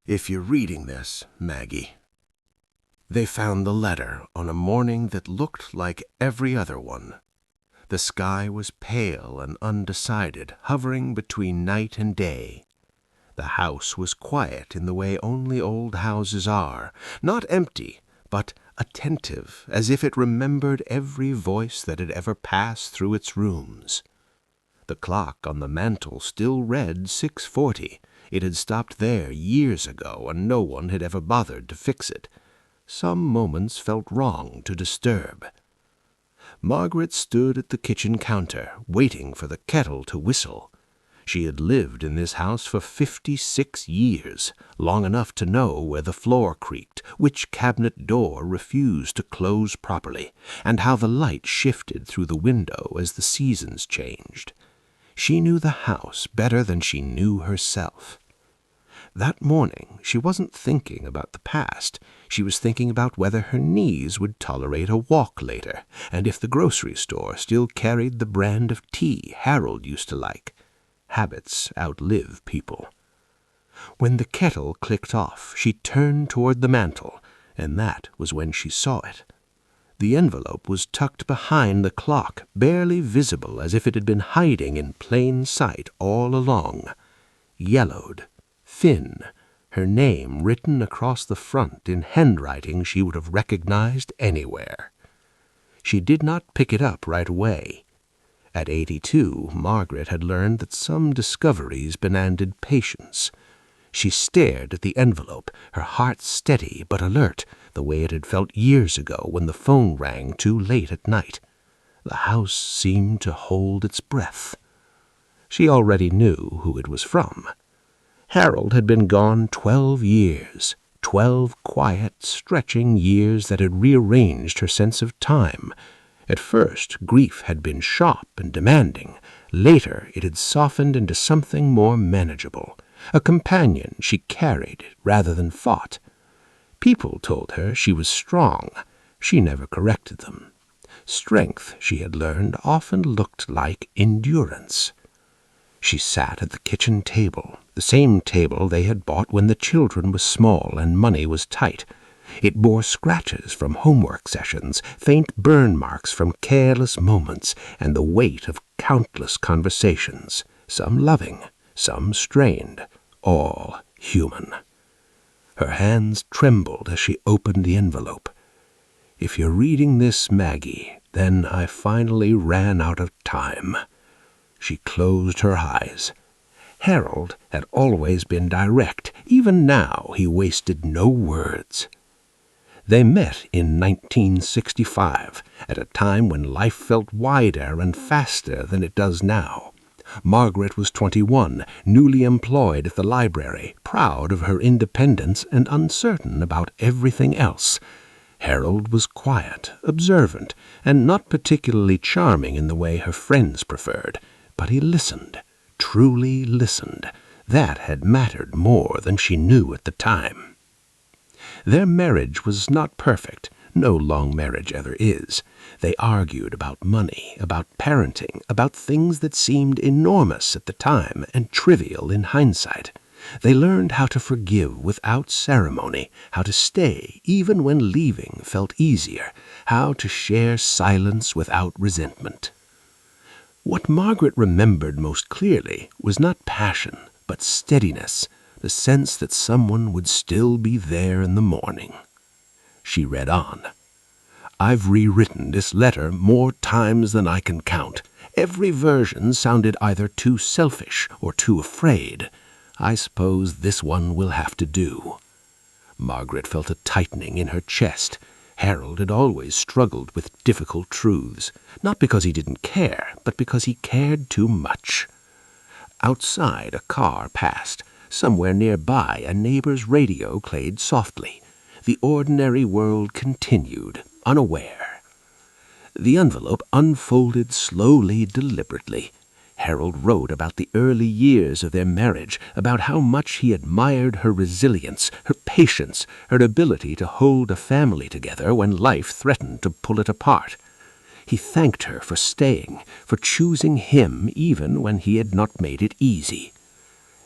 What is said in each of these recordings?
If you're reading this, Maggie. They found the letter on a morning that looked like every other one. The sky was pale and undecided, hovering between night and day. The house was quiet in the way only old houses are, not empty, but attentive, as if it remembered every voice that had ever passed through its rooms. The clock on the mantel still read 6:40. It had stopped there years ago, and no one had ever bothered to fix it. Some moments felt wrong to disturb. Margaret stood at the kitchen counter, waiting for the kettle to whistle. She had lived in this house for 56 years, long enough to know where the floor creaked, which cabinet door refused to close properly, and how the light shifted through the window as the seasons changed. She knew the house better than she knew herself. That morning she wasn't thinking about the past. She was thinking about whether her knees would tolerate a walk later, and if the grocery store still carried the brand of tea Harold used to like. Habits outlive people. When the kettle clicked off, she turned toward the mantel, and that was when she saw it. The envelope was tucked behind the clock, barely visible, as if it had been hiding in plain sight all along. Yellowed, thin, her name written across the front in handwriting she would have recognized anywhere. She did not pick it up right away. At 82, Margaret had learned that some discoveries demanded patience. She stared at the envelope, her heart steady but alert, the way it had felt years ago when the phone rang too late at night. The house seemed to hold its breath. She already knew who it was from. Harold had been gone 12 years, 12 quiet, stretching years that had rearranged her sense of time. At first, grief had been sharp and demanding. Later, it had softened into something more manageable, a companion she carried rather than fought. People told her she was strong. She never corrected them. Strength, she had learned, often looked like endurance. She sat at the kitchen table, the same table they had bought when the children were small and money was tight. It bore scratches from homework sessions, faint burn marks from careless moments, and the weight of countless conversations, some loving, some strained, all human. Her hands trembled as she opened the envelope. If you're reading this, Maggie, then I finally ran out of time. She closed her eyes. Harold had always been direct. Even now he wasted no words. They met in 1965, at a time when life felt wider and faster than it does now. Margaret was 21, newly employed at the library, proud of her independence and uncertain about everything else. Harold was quiet, observant, and not particularly charming in the way her friends preferred. But he listened, truly listened. That had mattered more than she knew at the time. Their marriage was not perfect. No long marriage ever is. They argued about money, about parenting, about things that seemed enormous at the time and trivial in hindsight. They learned how to forgive without ceremony, how to stay even when leaving felt easier, how to share silence without resentment. What Margaret remembered most clearly was not passion, but steadiness, the sense that someone would still be there in the morning. She read on. I've rewritten this letter more times than I can count. Every version sounded either too selfish or too afraid. I suppose this one will have to do. Margaret felt a tightening in her chest. Harold had always struggled with difficult truths, not because he didn't care, but because he cared too much. Outside, a car passed. Somewhere nearby, a neighbor's radio played softly. The ordinary world continued, unaware. The envelope unfolded slowly, deliberately. Harold wrote about the early years of their marriage, about how much he admired her resilience, her patience, her ability to hold a family together when life threatened to pull it apart. He thanked her for staying, for choosing him even when he had not made it easy.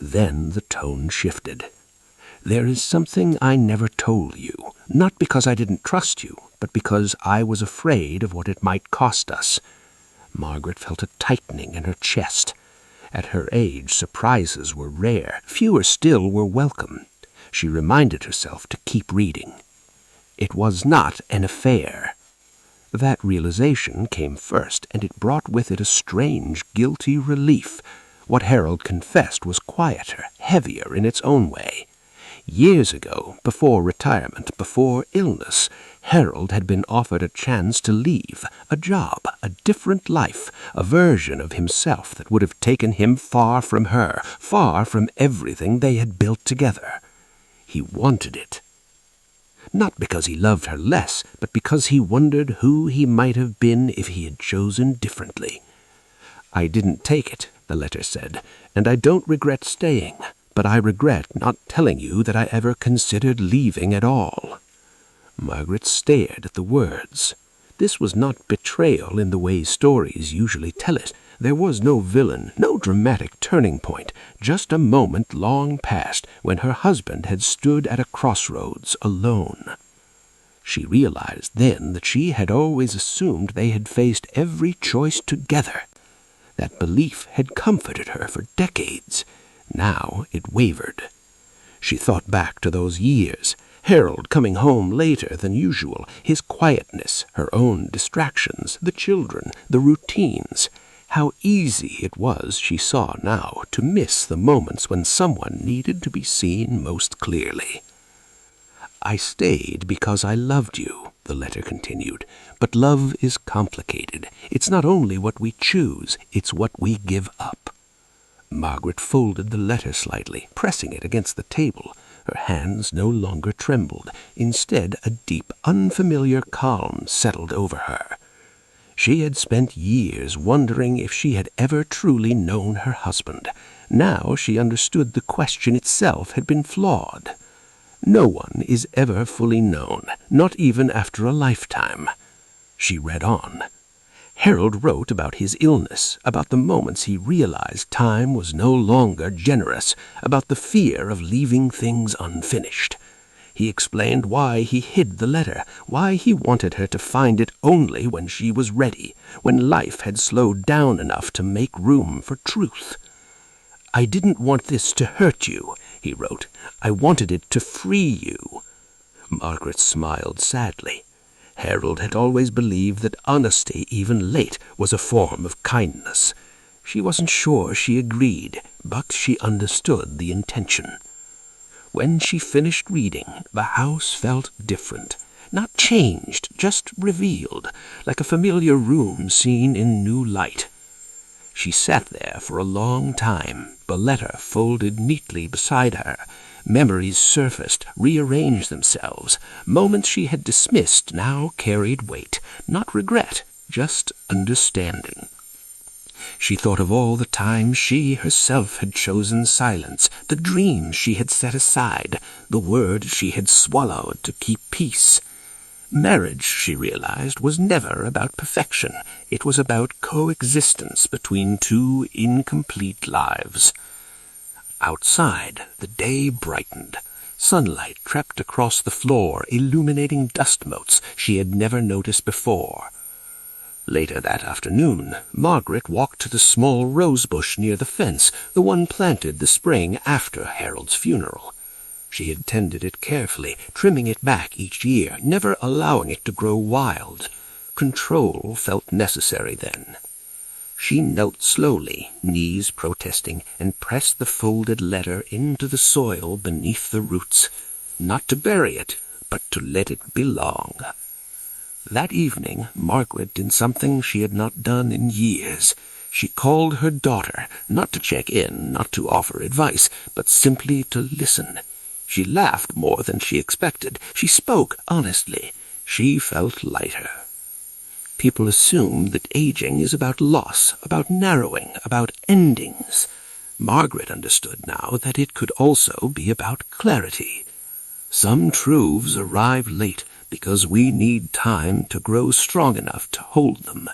Then the tone shifted. There is something I never told you, not because I didn't trust you, but because I was afraid of what it might cost us." Margaret felt a tightening in her chest. At her age, surprises were rare. Fewer still were welcome. She reminded herself to keep reading. It was not an affair. That realization came first, and it brought with it a strange, guilty relief. What Harold confessed was quieter, heavier in its own way. Years ago, before retirement, before illness, Harold had been offered a chance to leave, a job, a different life, a version of himself that would have taken him far from her, far from everything they had built together. He wanted it. Not because he loved her less, but because he wondered who he might have been if he had chosen differently. "I didn't take it," the letter said, "and I don't regret staying, but I regret not telling you that I ever considered leaving at all." Margaret stared at the words. This was not betrayal in the way stories usually tell it. There was no villain, no dramatic turning point, just a moment long past when her husband had stood at a crossroads alone. She realized then that she had always assumed they had faced every choice together. That belief had comforted her for decades. Now it wavered. She thought back to those years, Harold coming home later than usual, his quietness, her own distractions, the children, the routines. How easy it was, she saw now, to miss the moments when someone needed to be seen most clearly. "I stayed because I loved you," the letter continued. "But love is complicated. It's not only what we choose, it's what we give up." Margaret folded the letter slightly, pressing it against the table. Her hands no longer trembled. Instead, a deep, unfamiliar calm settled over her. She had spent years wondering if she had ever truly known her husband. Now she understood the question itself had been flawed. No one is ever fully known, not even after a lifetime. She read on. Harold wrote about his illness, about the moments he realized time was no longer generous, about the fear of leaving things unfinished. He explained why he hid the letter, why he wanted her to find it only when she was ready, when life had slowed down enough to make room for truth. "I didn't want this to hurt you," he wrote. "I wanted it to free you." Margaret smiled sadly. Harold had always believed that honesty, even late, was a form of kindness. She wasn't sure she agreed, but she understood the intention. When she finished reading, the house felt different. Not changed, just revealed, like a familiar room seen in new light. She sat there for a long time, the letter folded neatly beside her. Memories surfaced, rearranged themselves. Moments she had dismissed now carried weight. Not regret, just understanding. She thought of all the times she herself had chosen silence, the dreams she had set aside, the words she had swallowed to keep peace. Marriage, she realized, was never about perfection. It was about coexistence between two incomplete lives. Outside, the day brightened. Sunlight crept across the floor, illuminating dust motes she had never noticed before. Later that afternoon, Margaret walked to the small rose bush near the fence, the one planted the spring after Harold's funeral. She had tended it carefully, trimming it back each year, never allowing it to grow wild. Control felt necessary then. She knelt slowly, knees protesting, and pressed the folded letter into the soil beneath the roots, not to bury it, but to let it belong. That evening, Margaret did something she had not done in years. She called her daughter, not to check in, not to offer advice, but simply to listen. She laughed more than she expected. She spoke honestly. She felt lighter. People assume that aging is about loss, about narrowing, about endings. Margaret understood now that it could also be about clarity. Some truths arrive late because we need time to grow strong enough to hold them.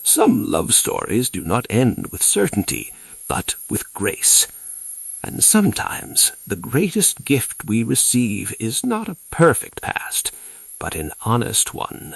Some love stories do not end with certainty, but with grace. And sometimes the greatest gift we receive is not a perfect past, but an honest one.